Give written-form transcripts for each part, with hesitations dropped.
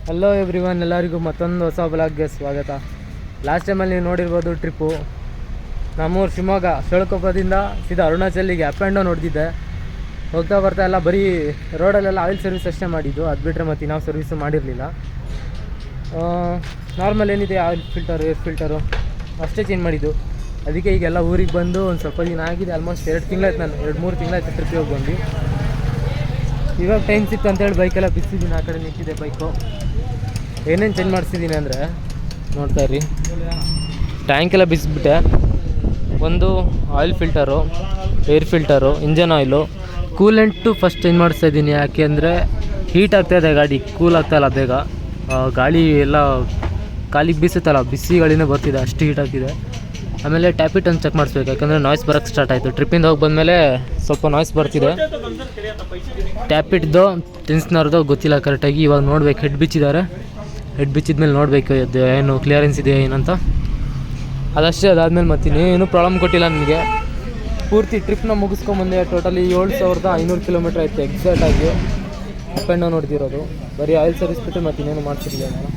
Hello everyone, ಎಲ್ಲರಿಗೂ ಮತ್ತೊಂದು ಹೊಸ ಬ್ಲಾಗ್ಗೆ ಸ್ವಾಗತ. ಲಾಸ್ಟ್ ಟೈಮಲ್ಲಿ ನೀವು ನೋಡಿರ್ಬೋದು ಟ್ರಿಪ್ಪು ನಮ್ಮೂರು ಶಿವಮೊಗ್ಗ ಶೇಳ್ಕೊಪ್ಪದಿಂದ ಸೀದಾ ಅರುಣಾಚಲಿಗೆ ಅಪ್ ಆ್ಯಂಡ್ ಡೌನ್ ಹೊಡೆದಿದ್ದೆ. ಹೋಗ್ತಾ ಬರ್ತಾ ಎಲ್ಲ ಬರೀ ರೋಡಲ್ಲೆಲ್ಲ ಆಯಿಲ್ ಸರ್ವಿಸ್ ಅಷ್ಟೇ ಮಾಡಿದ್ದು, ಅದು ಬಿಟ್ಟರೆ ಮತ್ತು ನಾವು ಸರ್ವಿಸು ಮಾಡಿರಲಿಲ್ಲ. ನಾರ್ಮಲ್ ಏನಿದೆ ಆಯಿಲ್ ಫಿಲ್ಟರು, ಏರ್ ಫಿಲ್ಟರು ಅಷ್ಟೇ ಚೇಂಜ್ ಮಾಡಿದ್ದು. ಅದಕ್ಕೆ ಈಗೆಲ್ಲ ಊರಿಗೆ ಬಂದು ಒಂದು ಸ್ವಲ್ಪ ದಿನ ಆಗಿದೆ, ಆಲ್ಮೋಸ್ಟ್ 2 ತಿಂಗಳಾಯ್ತು. ನಾನು 2-3 ತಿಂಗಳಾಯ್ತು ಟ್ರಿಪ್ಪಿಗೆ ಹೋಗಿ ಬಂದು. ಇವಾಗ ಟೈಮ್ ಸಿಕ್ತು ಅಂತೇಳಿ ಬೈಕೆಲ್ಲ ಬಿಸಿದ್ದೀನಿ, ಆ ಕಡೆ ನಿಂತಿದೆ ಬೈಕು. ಏನೇನು ಚೇಂಜ್ ಮಾಡಿಸಿದ್ದೀನಿ ಅಂದರೆ ನೋಡ್ತಾ ಇರಿ. ಟ್ಯಾಂಕೆಲ್ಲ ಬಿಸಿಬಿಟ್ಟೆ. ಒಂದು oil filter, air filter, engine oil, coolant first change ಮಾಡಿಸ್ತಾ ಇದ್ದೀನಿ. ಯಾಕೆ ಅಂದರೆ ಹೀಟ್ ಆಗ್ತಾಯಿದೆ ಗಾಡಿ, ಕೂಲ್ ಆಗ್ತಾಯಿಲ್ಲ ಬೇಗ. ಗಾಳಿ ಎಲ್ಲ ಕಾಲಿಗೆ ಬೀಸುತ್ತಲ್ಲ, ಬಿಸಿ ಗಾಳಿನೇ ಬರ್ತಿದೆ, ಅಷ್ಟು ಹೀಟ್ ಆಗ್ತಿದೆ. ಆಮೇಲೆ ಟ್ಯಾಪಿಟ್ ಒಂದು ಚೆಕ್ ಮಾಡಿಸ್ಬೇಕು, ಯಾಕಂದರೆ ನಾಯ್ಸ್ ಬರೋಕ್ಕೆ ಸ್ಟಾರ್ಟ್ ಆಯಿತು. ಟ್ರಿಪ್ಪಿಂದ ಹೋಗಿ ಬಂದಮೇಲೆ ಸ್ವಲ್ಪ ನಾಯ್ಸ್ ಬರ್ತಿದೆ. ಟ್ಯಾಪಿಟ್ದು ಟೆನ್ಸ್ನರ್ದು ಗೊತ್ತಿಲ್ಲ ಕರೆಕ್ಟಾಗಿ. ಇವಾಗ ನೋಡ್ಬೇಕು, ಹೆಡ್ ಬಿಚ್ಚಿದ್ದಾರೆ. ಹೆಡ್ ಬಿಚ್ಚಿದ ಮೇಲೆ ನೋಡಬೇಕು ಅದು ಏನು ಕ್ಲಿಯರೆನ್ಸ್ ಇದೆ ಏನಂತ. ಅದಷ್ಟೇ. ಅದಾದಮೇಲೆ ಮತ್ತಿನ್ನೇನು ಪ್ರಾಬ್ಲಮ್ ಕೊಟ್ಟಿಲ್ಲ ನನಗೆ. ಪೂರ್ತಿ ಟ್ರಿಪ್ನ ಮುಗಿಸ್ಕೊಂಬಂದೆ. ಟೋಟಲಿ 7500 ಕಿಲೋಮೀಟ್ರ್ ಆಯಿತು ಎಕ್ಸಾಕ್ಟಾಗಿ ಅಪ್ ಆ್ಯಂಡ್ ಡೌನ್ ನೋಡ್ತಿರೋದು. ಬರೀ ಆಯಿಲ್ ಸರ್ವಿಸ್ ಬಿಟ್ಟು ಮತ್ತು ಇನ್ನೇನು ಮಾಡ್ತಿರ್ಲಿಲ್ಲ ನಾನು.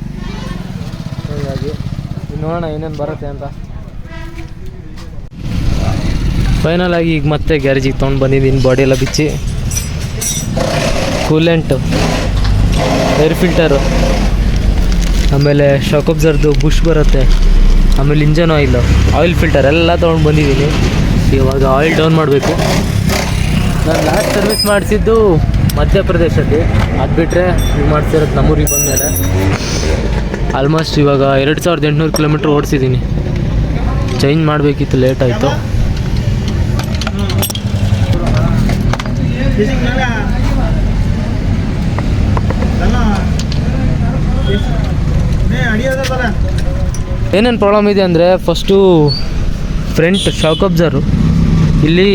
ಹಾಗಾಗಿ ನೋಡೋಣ ಏನೇನು ಬರುತ್ತೆ ಅಂತ. ಫೈನಲಾಗಿ ಈಗ ಮತ್ತೆ ಗ್ಯಾರೇಜಿಗೆ ತೊಗೊಂಡು ಬಂದಿದ್ದೀನಿ. ಬಾಡಿ ಎಲ್ಲ ಬಿಚ್ಚಿ, ಕೂಲೆಂಟು, ಏರ್ ಫಿಲ್ಟರು, ಆಮೇಲೆ ಶಾಕ್ ಅಬ್ಸರ್ದು ಬುಷ್ ಬರುತ್ತೆ, ಆಮೇಲೆ ಇಂಜನ್ ಆಯಿಲ್ ಫಿಲ್ಟರ್ ಎಲ್ಲ ತೊಗೊಂಡು ಬಂದಿದ್ದೀನಿ. ಇವಾಗ ಆಯಿಲ್ ಡೌನ್ ಮಾಡಬೇಕು. ನಾನು ಲಾಸ್ಟ್ ಸರ್ವಿಸ್ ಮಾಡಿಸಿದ್ದು ಮಧ್ಯಪ್ರದೇಶಲ್ಲಿ, ಅದು ಬಿಟ್ಟರೆ ಈಗ ಮಾಡಿಸಿರೋದು ನಮ್ಮೂರಿಗೆ ಬಂದಮೇಲೆ. ಆಲ್ಮೋಸ್ಟ್ ಇವಾಗ 2800 ಕಿಲೋಮೀಟ್ರ್ ಓಡಿಸಿದ್ದೀನಿ. ಚೇಂಜ್ ಮಾಡಬೇಕಿತ್ತು, ಲೇಟ್ ಆಯಿತು. ಏನೇನು ಪ್ರಾಬ್ಲಮ್ ಇದೆ ಅಂದರೆ, ಫಸ್ಟು ಫ್ರಂಟ್ ಶಾಕ್ ಅಬ್ಸರು ಇಲ್ಲಿ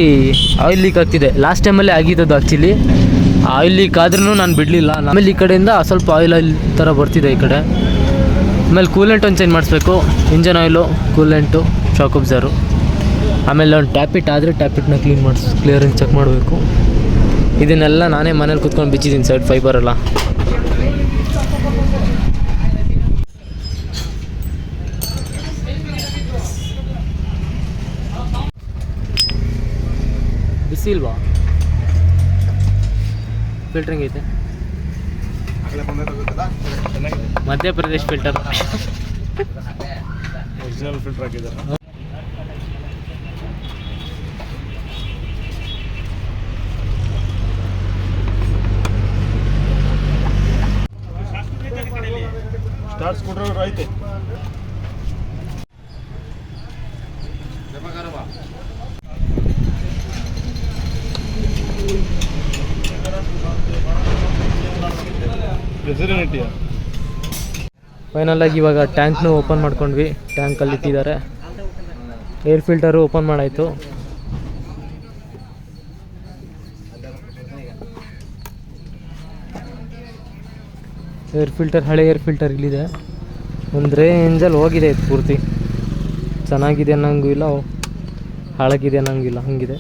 ಆಯಿಲ್ ಲೀಕ್ ಆಗ್ತಿದೆ. ಲಾಸ್ಟ್ ಟೈಮಲ್ಲೇ ಆಗಿದ್ದದು ಆ್ಯಕ್ಚುಲಿ. ಆಯಿಲ್ ಲೀಕ್ ಆದ್ರೂ ನಾನು ಬಿಡಲಿಲ್ಲ. ಆಮೇಲೆ ಈ ಕಡೆಯಿಂದ ಸ್ವಲ್ಪ ಆಯಿಲ್ ಥರ ಬರ್ತಿದೆ ಈ ಕಡೆ. ಆಮೇಲೆ ಕೂಲೆಂಟ್ ಒಂದು ಚೇಂಜ್ ಮಾಡಿಸ್ಬೇಕು, ಇಂಜನ್ ಆಯಿಲು, ಕೂಲೆಂಟು, ಶಾಕ್ ಅಬ್ಸರು. ಆಮೇಲೆ ಒಂದು ಟ್ಯಾಪಿಟ್ ಆದರೆ ಟ್ಯಾಪಿಟ್ನ ಕ್ಲಿಯರೆನ್ಸ್ ಚೆಕ್ ಮಾಡಬೇಕು. ಇದನ್ನೆಲ್ಲ ನಾನೇ ಮನೇಲಿ ಕೂತ್ಕೊಂಡು ಬಿಚ್ಚಿದ್ದೀನಿ, ಸೈಡ್ ಫೈಬರೆಲ್ಲ. ಬಿಸಿ ಇಲ್ವಾ? ಫಿಲ್ಟ್ರಿಂಗ್ ಐತೆ, ಮಧ್ಯಪ್ರದೇಶ್ ಫಿಲ್ಟರ್, ಒರಿಜಿನಲ್ ಫಿಲ್ಟರ್ ಹಾಕಿದ್ದಾರೆ. ಸ್ಟಾರ್ಟ್ ಸ್ಕೂಟರ್ ಐತೆ. ಫೈನಲಾಗಿ ಇವಾಗ ಟ್ಯಾಂಕ್ನು ಓಪನ್ ಮಾಡ್ಕೊಂಡ್ವಿ. ಟ್ಯಾಂಕಲ್ಲಿ ಇಟ್ಟಿದ್ದಾರೆ. ಏರ್ ಫಿಲ್ಟರು ಓಪನ್ ಮಾಡಾಯಿತು. ಏರ್ ಫಿಲ್ಟರ್, ಹಳೆ ಏರ್ ಫಿಲ್ಟರ್ ಇಲ್ಲಿದೆ. ಒಂದು ರೇಂಜಲ್ಲಿ ಹೋಗಿದೆ ಇದು ಪೂರ್ತಿ. ಚೆನ್ನಾಗಿದೆ ಅನ್ನೋಂಗೂ ಇಲ್ಲ, ಹಾಳಾಗಿದೆ ಅನ್ನೋಂಗೂ ಇಲ್ಲ, ಹಂಗಿದೆ.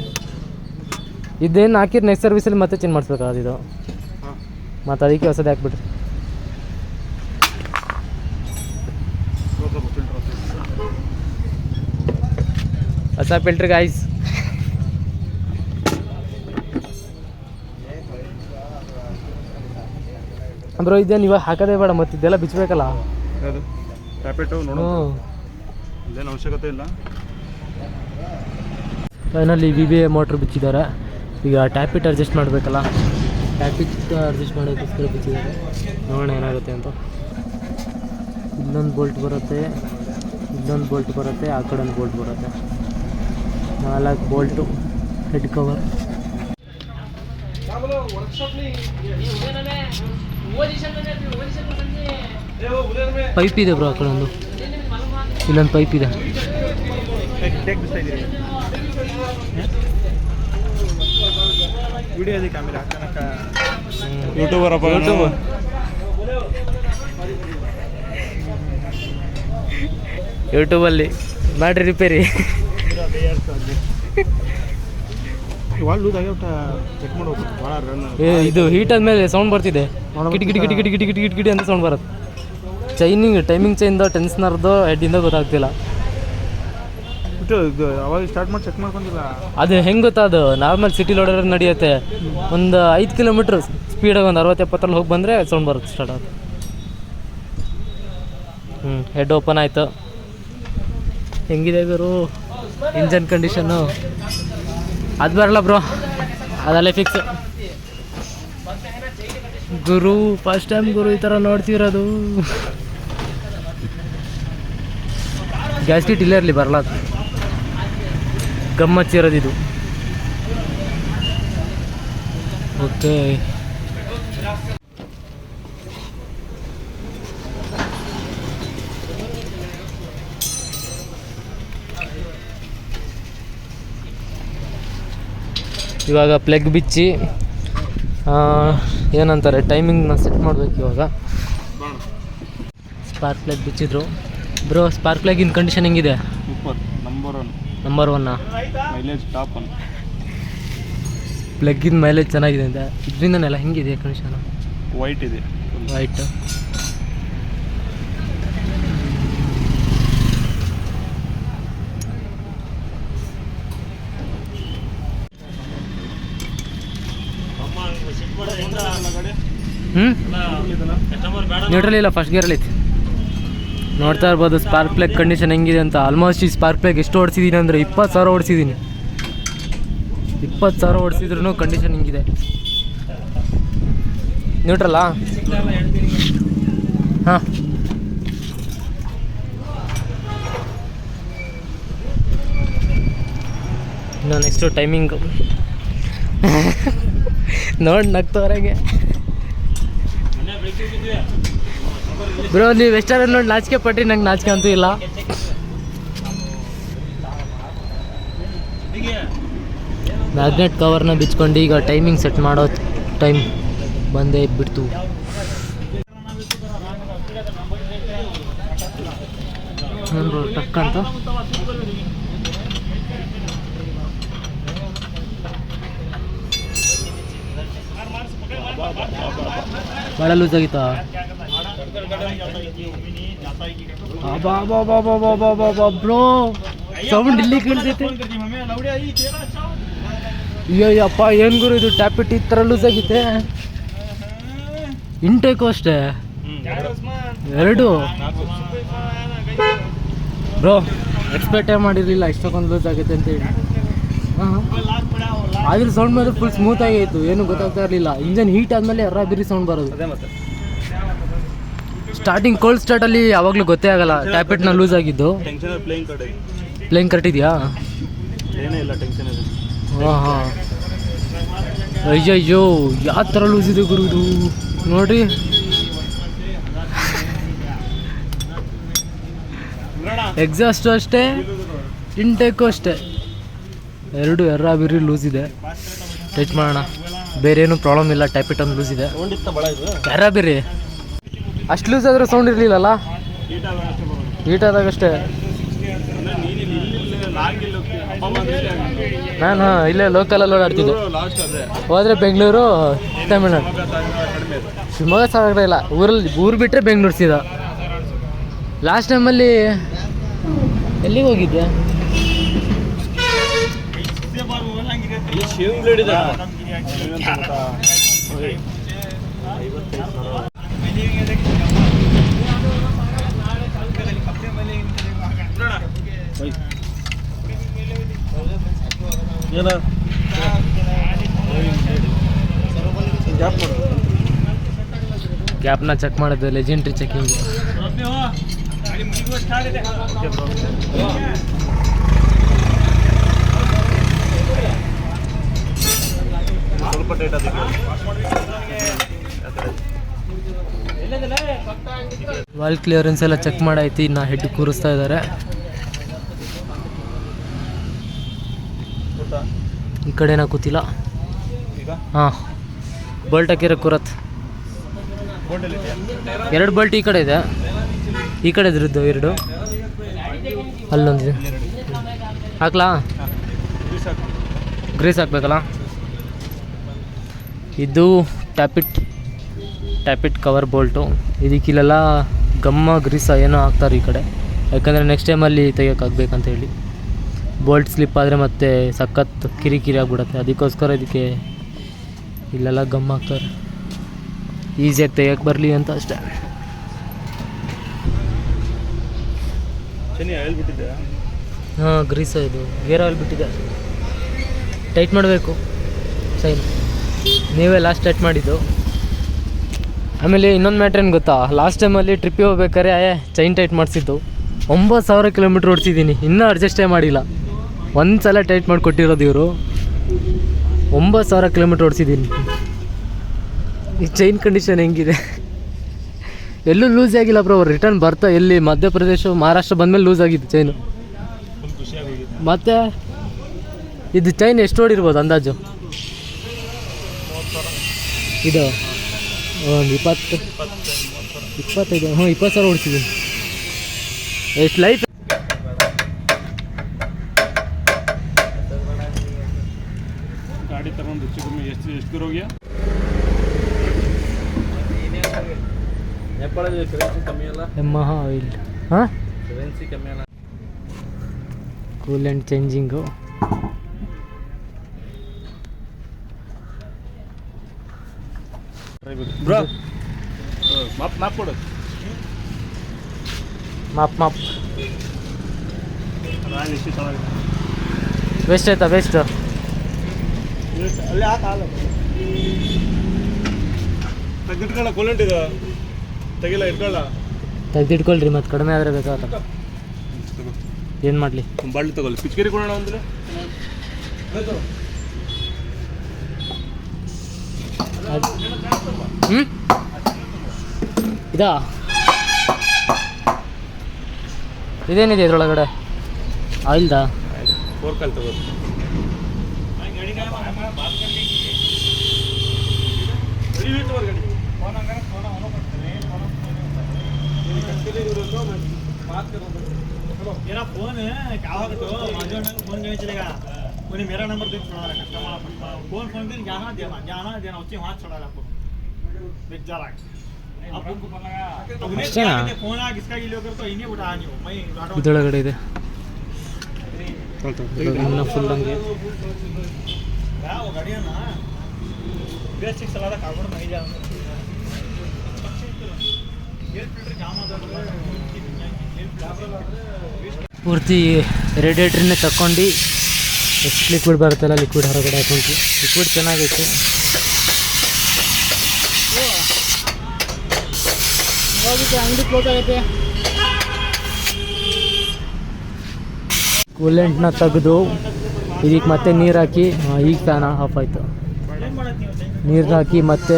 ಇದೇನು ಹಾಕಿದ್ದು ನೆಕ್ಸ್ಟ್ ಸರ್ವಿಸಲ್ಲಿ ಮತ್ತೆ ಚೇಂಜ್ ಮಾಡಿಸ್ಬೇಕಾದಿದ್ದು. ಮತ್ತು ಅದಕ್ಕೆ ಹೊಸದು ಹಾಕ್ಬಿಟ್ರಿ. ಹೊಸ ಫಿಲ್ಟ್ರ್ ಗಾಯ್ಸ್. ಬ್ರೋ ಇದೇನು ಇವಾಗ ಹಾಕೋದೇ ಬೇಡ, ಮತ್ತು ಇದೆಲ್ಲ ಬಿಚ್ಚಬೇಕಲ್ಲ. ಇದೇನು ಅವಶ್ಯಕತೆ ಇಲ್ಲ. ಫೈನಲ್ಲಿ VBA ಮೋಟ್ರ್ ಬಿಚ್ಚಿದ್ದಾರೆ. ಈಗ ಟ್ಯಾಪಿಟ್ ಅಡ್ಜಸ್ಟ್ ಮಾಡಬೇಕಲ್ಲ, ಟ್ಯಾಪಿಟ್ ಅಡ್ಜಸ್ಟ್ ಮಾಡೋದಕ್ಕೋಸ್ಕರ ಬಿಚ್ಚಿದ್ದಾರೆ. ನೋಡೋಣ ಏನಾಗುತ್ತೆ ಅಂತ. ಇಲ್ಲೊಂದು ಬೋಲ್ಟ್ ಬರುತ್ತೆ, ಇಲ್ಲೊಂದು ಬೋಲ್ಟ್ ಬರುತ್ತೆ, ಆ ಕಡೆ ಒಂದು ಬೋಲ್ಟ್ ಬರುತ್ತೆ. 4 ಬೋಲ್ಟು, ಹೆಡ್ ಕವರ್. ಪೈಪ್ ಇದೆ ಬ್ರೋ, ಆ ಕಡೆ ಒಂದು, ಇಲ್ಲೊಂದು ಪೈಪ್ ಇದೆ. ಯೂಟ್ಯೂಬಲ್ಲಿ ಬ್ಯಾಟ್ರಿ ರಿಪೇರಿ. ಇದು ಹೀಟ್ ಆದಮೇಲೆ ಸೌಂಡ್ ಬರ್ತಿದೆ, ಕಿಟಿ ಕಿಟಿ ಕಿಟಿ ಕಿಟಿ ಕಿಟಿ ಕಿಟಿ ಕಿಟಿ ಅಂತ ಸೌಂಡ್ ಬರುತ್ತೆ. ಟೈಮಿಂಗ್ ಚೈನ್ದು ಟೆನ್ಸ್ನರ್ದು ಹೆಡ್ಡಿಂದ ಗೊತ್ತಾಗ್ತಿಲ್ಲ. ಅವಾಗ ಸ್ಟಾರ್ಟ್ ಮಾಡಿ ಚೆಕ್ ಮಾಡ್ಕೊಂಡಿಲ್ಲ. ಅದು ಹೆಂಗೆ ಗೊತ್ತಾ, ಅದು ನಾರ್ಮಲ್ ಸಿಟಿ ಲೋಡರ್ ನಡೆಯುತ್ತೆ. ಒಂದು 5 ಕಿಲೋಮೀಟ್ರ್ ಸ್ಪೀಡಾಗಿ ಒಂದು 60-70 ಹೋಗಿ ಬಂದರೆ ಸೌಂಡ್ ಬರುತ್ತೆ ಸ್ಟಾರ್ಟ್ ಆಗುತ್ತೆ. ಹೆಡ್ ಓಪನ್ ಆಯಿತು. ಹೆಂಗಿದೆ ಗುರು ಇಂಜನ್ ಕಂಡೀಷನ್ನು? ಅದು ಬರಲ್ಲ ಬ್ರೋ, ಅದಲ್ಲೇ ಫಿಕ್ಸ್. ಗುರು ಫಸ್ಟ್ ಟೈಮ್ ಗುರು ಈ ಥರ ನೋಡ್ತಿರೋದು. ಗ್ಯಾಸ್ಕೆಟ್ ಇಲ್ಲೇ ಇರಲಿ, ಬರಲ್ಲ. ಗಮ್ಮಚ್ಚಿರೋದಿದು. ಓಕೆ, ಇವಾಗ ಪ್ಲಗ್ ಬಿಚ್ಚಿ ಏನಂತಾರೆ ಟೈಮಿಂಗ್ನ ಸೆಟ್ ಮಾಡಬೇಕು. ಇವಾಗ ಸ್ಪಾರ್ಕ್ ಪ್ಲಗ್ ಬಿಚ್ಚಿದ್ರು ಬ್ರೋ. ಸ್ಪಾರ್ಕ್ ಪ್ಲಗಿನ ಕಂಡೀಷನ್ ಹೆಂಗಿದೆ? Number 1 mileage top 1. ಪ್ಲಗ್ಗಿನ ಮೈಲೇಜ್ ಚೆನ್ನಾಗಿದೆ ಅಂತ. ಇದರಿಂದನೆಲ್ಲ ಹೆಂಗಿದೆ ಕಂಡೀಷನ್? ವೈಟ್ ಇದೆ, ವೈಟ್. ನ್ಯೂಟ್ರಲ್ ಇಲ್ಲ, ಫಸ್ಟ್ ಗೇರಲ್ಲಿ ಐತಿ. ನೋಡ್ತಾ ಇರ್ಬೋದು ಸ್ಪಾರ್ಕ್ ಪ್ಲಗ್ ಕಂಡೀಷನ್ ಹೆಂಗಿದೆ ಅಂತ. ಆಲ್ಮೋಸ್ಟ್ ಈ ಸ್ಪಾರ್ಕ್ ಪ್ಲಗ್ ಎಷ್ಟು ಓಡಿಸಿದ್ದೀನಿ ಅಂದರೆ 20,000 ಓಡಿಸಿದ್ದೀನಿ. 20,000 ಓಡಿಸಿದ್ರೂ ಕಂಡೀಷನ್ ಹಿಂಗಿದೆ. ನ್ಯೂಟ್ರಲ್ಲಾ? ಹಾಂ, ಇನ್ನು ನೆಕ್ಸ್ಟು ಟೈಮಿಂಗು ನೋಡಿ ನಗ್ತವ್ರಂಗೆ. ಬ್ರೋ ನೀವು ಎಷ್ಟಾರ ನೋಡಿ ನಾಚಿಕೆ ಪಟ್ಟಿ, ನಂಗೆ ನಾಚಿಕೆ ಅಂತೂ ಇಲ್ಲ. ಮ್ಯಾಗ್ನೆಟ್ ಕವರ್ನ ಬಿಚ್ಕೊಂಡು ಈಗ ಟೈಮಿಂಗ್ ಸೆಟ್ ಮಾಡೋ ಟೈಮ್ ಬಂದೇ ಬಿಡ್ತು. ಟಕ್ ಅಂತ ಭಾಳ ಲೂಸ್ ಆಗಿತ್ತಾ? ಬ್ರೋ ಸೌಂಡ್ ಇಲ್ಲಿ ಕೇಳ್ತೈತೆ. ಅಯ್ಯಪ್ಪ ಏನು ಗುರು ಇದು, ಟ್ಯಾಪಿಟ್ ಈ ಥರ ಲೂಸ್ ಆಗೈತೆ. ಇಂಟೇಕು ಅಷ್ಟೇ 2 ಬ್ರೋ. ಎಕ್ಸ್ಪೆಕ್ಟೇ ಮಾಡಿರಲಿಲ್ಲ ಇಷ್ಟಕ್ಕೊಂದು ಲೂಸ್ ಆಗೈತೆ ಅಂತೇಳಿ. ಆದ್ರೆ ಸೌಂಡ್ ಮೇಲೆ ಫುಲ್ ಸ್ಮೂತ್ ಆಗಿತ್ತು, ಏನು ಗೊತ್ತಾಗ್ತಾ ಇರಲಿಲ್ಲ. ಇಂಜನ್ ಹೀಟ್ ಆದಮೇಲೆ ಬಿರಿ ಸೌಂಡ್ ಬರೋದು. ಸ್ಟಾರ್ಟಿಂಗ್ ಕೋಲ್ಡ್ ಸ್ಟಾರ್ಟಲ್ಲಿ ಯಾವಾಗಲೂ ಗೊತ್ತೇ ಆಗಲ್ಲ ಟ್ಯಾಪಿಟ್ನ ಲೂಸ್ ಆಗಿದ್ದು. ಪ್ಲೇಯಿಂಗ್ ಕರೆಕ್ಟ್ ಇದೆಯಾ? ಹಾಂ ಹಾಂ. ಅಯ್ಯಯ್ಯೋ ಯಾವ ಥರ ಲೂಸ್ ಇದೆ ಗುರು ಇದು ನೋಡ್ರಿ. ಎಕ್ಸಾಸ್ಟು ಅಷ್ಟೇ, ಇಂಟೇಕು ಅಷ್ಟೇ, 2 ಬಿರಿ ಲೂಸ್ ಇದೆ. ಟಚ್ ಮಾಡೋಣ. ಬೇರೆ ಏನು ಪ್ರಾಬ್ಲಮ್ ಇಲ್ಲ, ಟ್ಯಾಪಿಟ್ ಒಂದು ಲೂಸ್ ಇದೆ. ಬಿರಿ ಅಷ್ಟು ಲೂಸ್ ಆದರೂ ಸೌಂಡ್ ಇರಲಿಲ್ಲಲ್ಲ, ಹೀಟ್ ಆದಾಗಷ್ಟೇ. ನಾನು ಇಲ್ಲೇ ಲೋಕಲಲ್ಲಿ ಓಡಾಡ್ತಿದ್ದೆ. ಹೋದರೆ ಬೆಂಗಳೂರು, ತಮಿಳ್ನಾಡು, ಶಿವಮೊಗ್ಗ ಸಾಗರ ಇಲ್ಲ. ಊರು ಬಿಟ್ಟರೆ ಬೆಂಗಳೂರು ಸೀದಾ. ಲಾಸ್ಟ್ ಟೈಮಲ್ಲಿ ಎಲ್ಲಿಗೆ ಹೋಗಿದ್ದೆ? ಗ್ಯಾಪ್ನ ಚೆಕ್ ಮಾಡಿದ್ದು, ಲೆಜೆಂಡ್ರಿ ಚೆಕಿಂಗ್. ಸ್ವಲ್ಪ ಟೈಟ್ ಅದಕ್ಕೆ. ವಾಲ್ ಕ್ಲಿಯರೆನ್ಸ್ ಎಲ್ಲ ಚೆಕ್ ಮಾಡೈತಿ. ಇನ್ನು ಹೆಡ್ ಕೂರಿಸ್ತಾ ಇದ್ದಾರೆ. ಈ ಕಡೆನ ಕೂತಿಲ್ಲ. ಹಾಂ, ಬೋಲ್ಟ್ ಹಾಕಿರೋ ಕೂರತ್. 2 ಬೋಲ್ಟ್ ಈ ಕಡೆ ಇದೆ, ಈ ಕಡೆ ಇದ್ರದ್ದು 2, ಅಲ್ಲೊಂದಿದೆ. ಹಾಕ್ಲಾ? ಗ್ರೀಸ್ ಹಾಕ್ಬೇಕಲ್ಲ. ಇದು ಟ್ಯಾಪಿಟ್ ಕವರ್ ಬೋಲ್ಟು. ಇದಕ್ಕಿಲ್ಲೆಲ್ಲ ಗಮ್ಮ ಗ್ರೀಸ ಏನೋ ಹಾಕ್ತಾರೆ ಈ ಕಡೆ, ಯಾಕಂದರೆ ನೆಕ್ಸ್ಟ್ ಟೈಮಲ್ಲಿ ತೆಗಿಯೋಕ್ಕಾಗಬೇಕಂತ ಹೇಳಿ. ಬೋಲ್ಟ್ ಸ್ಲಿಪ್ ಆದರೆ ಮತ್ತೆ ಸಖತ್ ಕಿರಿಕಿರಿ ಆಗಿಬಿಡುತ್ತೆ, ಅದಕ್ಕೋಸ್ಕರ ಇದಕ್ಕೆ ಇಲ್ಲೆಲ್ಲ ಗಮ್ ಹಾಕ್ತಾರೆ, ಈಸಿಯಾಗಿ ತೆಗಿಯೋಕ್ಕೆ ಬರಲಿ ಅಂತ ಅಷ್ಟೇ. ಹೇಳ್ಬಿಟ್ಟಿದ್ದೆ. ಹಾಂ, ಗ್ರೀಸ ಇದು ಗೇರ್ ಆಯಿಲ್ ಬಿಟ್ಟಿದೆ, ಟೈಟ್ ಮಾಡಬೇಕು ಚೈನ್. ನೀವೇ ಲಾಸ್ಟ್ ಟೈಟ್ ಮಾಡಿದ್ದು. ಆಮೇಲೆ ಇನ್ನೊಂದು ಮ್ಯಾಟ್ರ್ ಏನು ಗೊತ್ತಾ, ಲಾಸ್ಟ್ ಟೈಮಲ್ಲಿ ಟ್ರಿಪ್ಪಿಗೆ ಹೋಗ್ಬೇಕಾದ್ರೆ ಚೈನ್ ಟೈಟ್ ಮಾಡಿಸಿದ್ದು 9,000 ಕಿಲೋಮೀಟ್ರ್ ಓಡಿಸಿದ್ದೀನಿ, ಇನ್ನೂ ಅಡ್ಜಸ್ಟೇ ಮಾಡಿಲ್ಲ. ಒಂದು ಸಲ ಟೈಟ್ ಮಾಡಿ ಕೊಟ್ಟಿರೋದು ಇವರು. 9,000 ಕಿಲೋಮೀಟ್ರ್ ಓಡಿಸಿದ್ದೀನಿ. ಈ ಚೈನ್ ಕಂಡೀಷನ್ ಹೆಂಗಿದೆ, ಎಲ್ಲೂ ಲೂಸ್ ಆಗಿಲ್ಲ ಬ್ರೋ. ರಿಟರ್ನ್ ಬರ್ತಾ ಎಲ್ಲಿ ಮಧ್ಯಪ್ರದೇಶ ಮಹಾರಾಷ್ಟ್ರ ಬಂದಮೇಲೆ ಲೂಸ್ ಆಗಿದ್ದು ಚೈನು. ಮತ್ತು ಇದು ಚೈನ್ ಎಷ್ಟು ಓಡಿರ್ಬೋದು ಅಂದಾಜು? ಇದು ಒಂದು 25 ಹ್ಞೂ 20,000 ಓಡಿಸಿದ್ದೀನಿ. ಎಷ್ಟು ಲೈಫ್. ಗಾಡಿ ತಗೊಂಡು ಎಷ್ಟು ದೂರ ಹೋಗ್ಯಾ? Yamaha oil. ಹಾಂ, ಕೂಲೆಂಟ್ ಚೇಂಜಿಂಗು. ಬ್ರೋ ಮಾಪ್ ಕೊಡು. ಮಾಪ್ ಎಷ್ಟು ಚೆನ್ನಾಗಿದೆ. ವೇಸ್ಟ್ ಆಯ್ತಾ? ವೇಸ್ಟ್ ಅಲ್ಲಿ ಹಾಕಲ್ಲ, ತೆಗೆದಿಟ್ಕೊಳ್ಳ. ಕೂಲೆಂಟ್ ಇದು ತೆಗಿಲ್ಲ, ಇಟ್ಕೊಳ್ಳ. ತೆಗೆದಿಟ್ಕೊಳ್ರಿ, ಮತ್ತೆ ಕಡಿಮೆ ಆದರೆ ಬೇಕಾಗತ್ತ. ಏನು ಮಾಡಲಿ? ಬಾಳ್ಲಿ ತಗೊಳ್ಳಿ, ಪಿಚ್ಕೇರಿ ಕೊಡೋಣ ಅಂದರೆ. ಇದಾ? ಇದೇನಿದೆ ಇದ್ರೊಳಗಡೆ? ಆಯಿಲ್ದಾ? ಫೋರ್ಕಲ್ಲಿ ತಗೋದು. मेरा फोन है क्या होगा तो माजो ना फोन नहीं चलेगा कोई मेरा नंबर देख छोड़ा रहा कस्टमर फोन दिन जाना देना उससे हाथ छोड़ा रहा आपको देख जा रहा है आप उनको फोन लगा फोन आ किसका ये लोग तो इन्हीं उठा नहीं हो मैं ಇದರೊಳಗಡೆ ಇದೆ ಇನ್ನು ಫುಲ್ ಹಂಗೆ. क्या वो गाड़ी है ना बेसिक चला रहा कार्बन नहीं जा एयर फिल्टर जाम आ जाता है ಪೂರ್ತಿ ರೇಡಿಯೇಟ್ರನ್ನೇ ತಗೊಂಡು ಎಷ್ಟು ಲಿಕ್ವಿಡ್ ಬರುತ್ತಲ್ಲ ಲಿಕ್ವಿಡ್ ಹೊರಗಡೆ ಹಾಕೊಂಡು. ಲಿಕ್ವಿಡ್ ಚೆನ್ನಾಗೈತೆ. ಅಂಗಡಿ ಕ್ಲೋಸ್ ಆಗೈತೆ. ಕೂಲೆಂಟ್ನ ತೆಗೆದು ಇದಕ್ಕೆ ಮತ್ತೆ ನೀರು ಹಾಕಿ, ಈಗ ಫ್ಯಾನ್ ಆಫ್ ಆಯಿತು. ನೀರನ್ನ ಹಾಕಿ ಮತ್ತೆ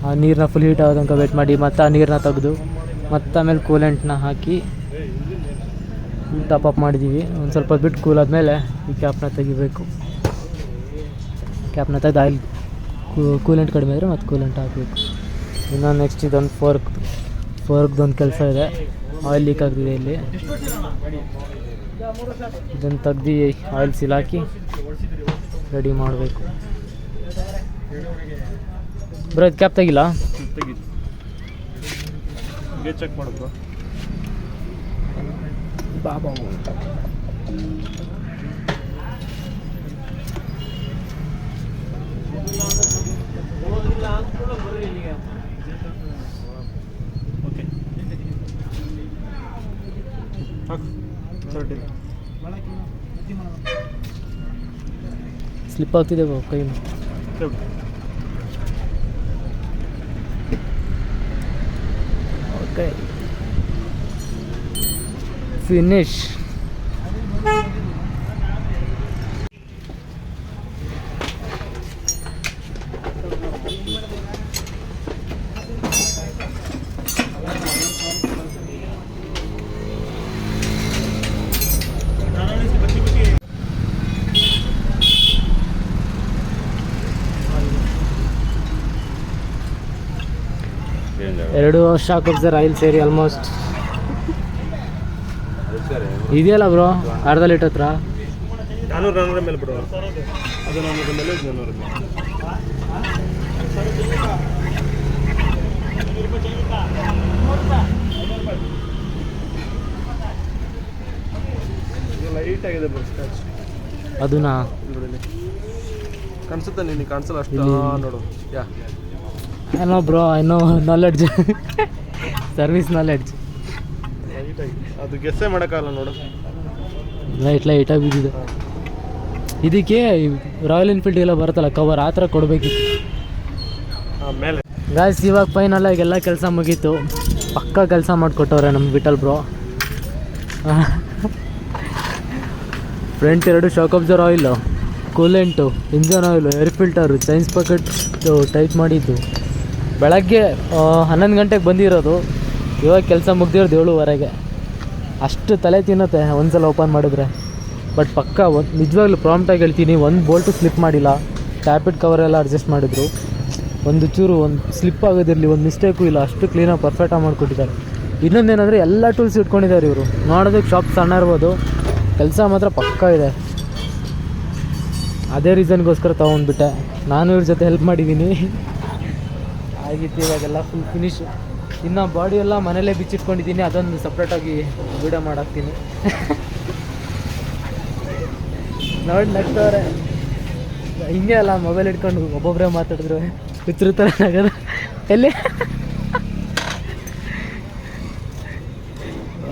ಆ ನೀರನ್ನ ಫುಲ್ ಹೀಟ್ ಆಗೋ ತನಕ ವೇಟ್ ಮಾಡಿ, ಮತ್ತೆ ಆ ನೀರನ್ನ ತೆಗೆದು ಮತ್ತೆ ಆಮೇಲೆ ಕೂಲೆಂಟ್ನ ಹಾಕಿ ಟಾಪ್ ಅಪ್ ಮಾಡಿದ್ದೀವಿ. ಒಂದು ಸ್ವಲ್ಪ ಬಿಟ್ಟು ಕೂಲ್ ಆದಮೇಲೆ ಈ ಕ್ಯಾಪ್ನ ತೆಗಿಬೇಕು. ಕ್ಯಾಪ್ನ ತೆಗೆದು ಆಯಿಲ್ ಕೂಲೆಂಟ್ ಕಡಿಮೆ ಇದ್ದರೆ ಮತ್ತು ಕೂಲೆಂಟ್ ಹಾಕಬೇಕು. ಇನ್ನು ನೆಕ್ಸ್ಟ್ ಇದೊಂದು ಫೋರ್ಕ್ದೊಂದು ಕೆಲಸ ಇದೆ. ಆಯಿಲ್ ಲೀಕ್ ಆಗ್ತಿದೆ ಇಲ್ಲಿ, ಇದನ್ನು ತೆಗ್ದು ಆಯಿಲ್ ಸೀಲ್ ಹಾಕಿ ರೆಡಿ ಮಾಡಬೇಕು. ಬ್ರೋ ಇದು ಕ್ಯಾಪ್ ತೆಗಿಲ್ಲ? ತೆಗೀರಿ, ಗೇಜ್ ಚೆಕ್ ಮಾಡು ಬ್ರೋ. ಬಾಬಾ ಓಕೆ ಸ್ಲಿಪ್ ಆಗ್ತಿದೆ ಕೈ. Okay finish. ಎರಡು ಶಾಕ್ ಅಬ್ಸರ್ ಆಯಿಲ್ ಸೇರಿ ಆಲ್ಮೋಸ್ಟ್ ಇದೆಯಲ್ಲ ಬ್ರೋ, ಅರ್ಧ ಲೀಟರ್ ಹತ್ರ 400 ಮೇಲೆ ಬಿಡು. ಅದು 400 ಮೇಲೆ 400 ಮೇಲೆ. ನೀಟಾಗಿದೆ ಬ್ರೋ ಸ್ಕ್ರಾಚ್. ಅದನ್ನ ನೋಡಿ ಕಾಣಿಸುತ್ತೆ, ನಿನಗೆ ಕಾಣಿಸಲ್ಲ ಅಷ್ಟು. ನೋಡು ಯಾ ಏನೋ ಬ್ರೋ ಏನೋ ನಾಲೆಡ್ಜ್ ಸರ್ವಿಸ್ ನಾಲೆಡ್ಜ್. ನೀಟಾಗಿ ಅದು ಗೆಸ್ಸೇ ಮಾಡೋಕ್ಕಾಗಲ್ಲ ನೋಡು. ಲೈಟಾಗಿ ಬಿದ್ದಿದೆ. ಇದಕ್ಕೆ ರಾಯಲ್ ಎನ್ಫೀಲ್ಡ್ ಎಲ್ಲ ಬರುತ್ತಲ್ಲ ಕವರ್, ಆ ಥರ ಕೊಡಬೇಕಿತ್ತು. ಮೇಲೆ ಗಾಯ್ಸ್ ಇವಾಗ ಫೈನಲಾಗಿ ಎಲ್ಲ ಕೆಲಸ ಮುಗೀತು. ಪಕ್ಕಾ ಕೆಲಸ ಮಾಡಿಕೊಟ್ಟವ್ರೆ ನಮ್ಮ Vithal bro. Front 2 shock absorber oil, coolant, engine oil, air filter, chain sprocket type ಮಾಡಿದ್ದು. ಬೆಳಗ್ಗೆ 11 ಗಂಟೆಗೆ ಬಂದಿರೋದು, ಇವಾಗ ಕೆಲಸ ಮುಗ್ದಿರೋದು 7:15. ಅಷ್ಟು ತಲೆ ತಿನ್ನುತ್ತೆ ಒಂದ್ಸಲ ಓಪನ್ ಮಾಡಿದ್ರೆ. ಬಟ್ ಪಕ್ಕ ನಿಜವಾಗ್ಲೂ ಪ್ರಾಂಪ್ಟಾಗಿ ಹೇಳ್ತೀನಿ, ಒಂದು ಬೋಲ್ಟು ಸ್ಲಿಪ್ ಮಾಡಿಲ್ಲ. ಟ್ಯಾಪಿಡ್ ಕವರೆಲ್ಲ ಅಡ್ಜಸ್ಟ್ ಮಾಡಿದ್ರು. ಒಂದು ಚೂರು ಒಂದು ಸ್ಲಿಪ್ ಆಗೋದಿರಲಿ, ಒಂದು ಮಿಸ್ಟೇಕು ಇಲ್ಲ. ಅಷ್ಟು ಕ್ಲೀನಾಗಿ ಪರ್ಫೆಕ್ಟಾಗಿ ಮಾಡಿಕೊಟ್ಟಿದ್ದಾರೆ. ಇನ್ನೊಂದೇನೆಂದರೆ ಎಲ್ಲ ಟೂಲ್ಸ್ ಇಟ್ಕೊಂಡಿದ್ದಾರೆ ಇವರು. ನೋಡೋದಕ್ಕೆ ಶಾಪ್ ಸಣ್ಣ ಇರ್ಬೋದು, ಕೆಲಸ ಮಾತ್ರ ಪಕ್ಕ ಇದೆ. ಅದೇ ರೀಸನ್ಗೋಸ್ಕರ ತೊಗೊಂಡ್ಬಿಟ್ಟೆ. ನಾನು ಇವ್ರ ಜೊತೆ ಹೆಲ್ಪ್ ಮಾಡಿದ್ದೀನಿ. ಆಗಿತ್ತು ಇವಾಗೆಲ್ಲ ಫುಲ್ ಫಿನಿಶ್. ಇನ್ನು ಬಾಡಿ ಎಲ್ಲ ಮನೇಲೇ ಬಿಚ್ಚಿಟ್ಕೊಂಡಿದ್ದೀನಿ, ಅದೊಂದು ಸಪ್ರೇಟಾಗಿ ವೀಡಿಯೋ ಮಾಡಾಕ್ತೀನಿ. ನೋಡಿ ನಗ್ತವ್ರೆ. ಹಿಂಗೆ ಅಲ್ಲ, ಮೊಬೈಲ್ ಇಟ್ಕೊಂಡು ಒಬ್ಬೊಬ್ಬರೇ ಮಾತಾಡಿದ್ರು ಹುಚ್ಚರು ಥರ ನಗದ. ಎಲ್ಲಿ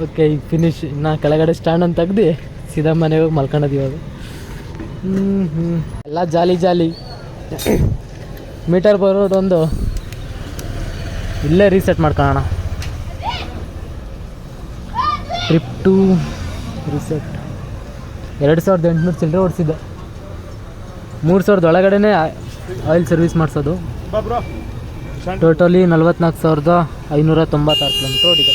ಓಕೆ, ಈಗ ಫಿನಿಶ್. ಇನ್ನು ಕೆಳಗಡೆ ಸ್ಟ್ಯಾಂಡನ್ನು ತೆಗ್ದು ಸೀದಾ ಮನೆಗೆ ಹೋಗಿ ಮಲ್ಕೊಳ್ಳೋದು ಇವಾಗ. ಎಲ್ಲ ಜಾಲಿ ಜಾಲಿ. ಮೀಟರ್ ಬರೋದೊಂದು ಇಲ್ಲೇ ರೀಸೆಟ್ ಮಾಡ್ಕೊಳ್ಳೋಣ. ಟ್ರಿಪ್ ಟು ರೀಸೆಟ್ 2800 ಚಿಲ್ಲರೆ ಓಡಿಸಿದ್ದೆ. 3000 ಒಳಗಡೆನೇ ಆಯಿಲ್ ಸರ್ವಿಸ್ ಮಾಡಿಸೋದು. ಬಾ ಬ್ರೋ. ಟೋಟಲಿ 44,596 ಕಿಲೋಮೀಟ್ರ್ ಓಡಿದೆ.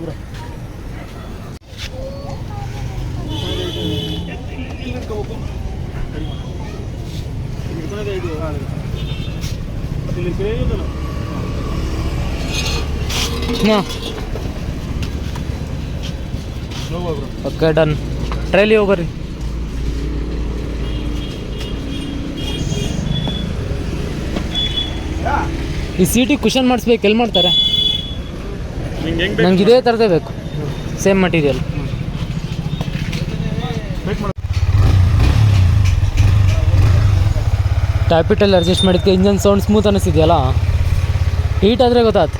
Bro okay done. ಟ್ರೈಲಿ ಹೋಗ್ಬರ್ರಿ. ಈ ಸೀಟಿಗೆ ಕುಷನ್ ಮಾಡಿಸ್ಬೇಕು, ಎಲ್ಲಿ ಮಾಡ್ತಾರೆ? ನಂಗೆ ಇದೇ ಥರದೇ ಬೇಕು, ಸೇಮ್ ಮಟೀರಿಯಲ್. ಟ್ಯಾಪಿಟಲ್ಲಿ ಅಡ್ಜಸ್ಟ್ ಮಾಡಿದ್ದಕ್ಕೆ ಇಂಜನ್ ಸೌಂಡ್ ಸ್ಮೂತ್ ಅನ್ನಿಸಿದೆಯಲ್ಲ. ಹೀಟ್ ಆದರೆ ಗೊತ್ತಾಯ್ತು.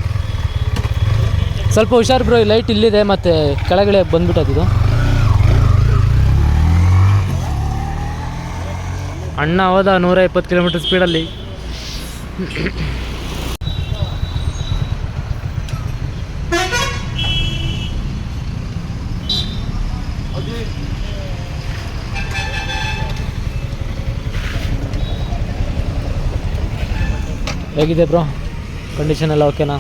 ಸ್ವಲ್ಪ ಹುಷಾರು ಬ್ರೋ, ಲೈಟ್ ಇಲ್ಲಿದೆ ಮತ್ತು ಕೆಳಗಡೆ ಬಂದ್ಬಿಟ್ಟದಿದು. ಅಣ್ಣ ಹೋದ 120 ಕಿಲೋಮೀಟರ್ ಸ್ಪೀಡಲ್ಲಿ. ಹೇಗಿದೆ ಬ್ರೋ, ಕಂಡೀಷನ್ ಎಲ್ಲ ಓಕೆನಾ?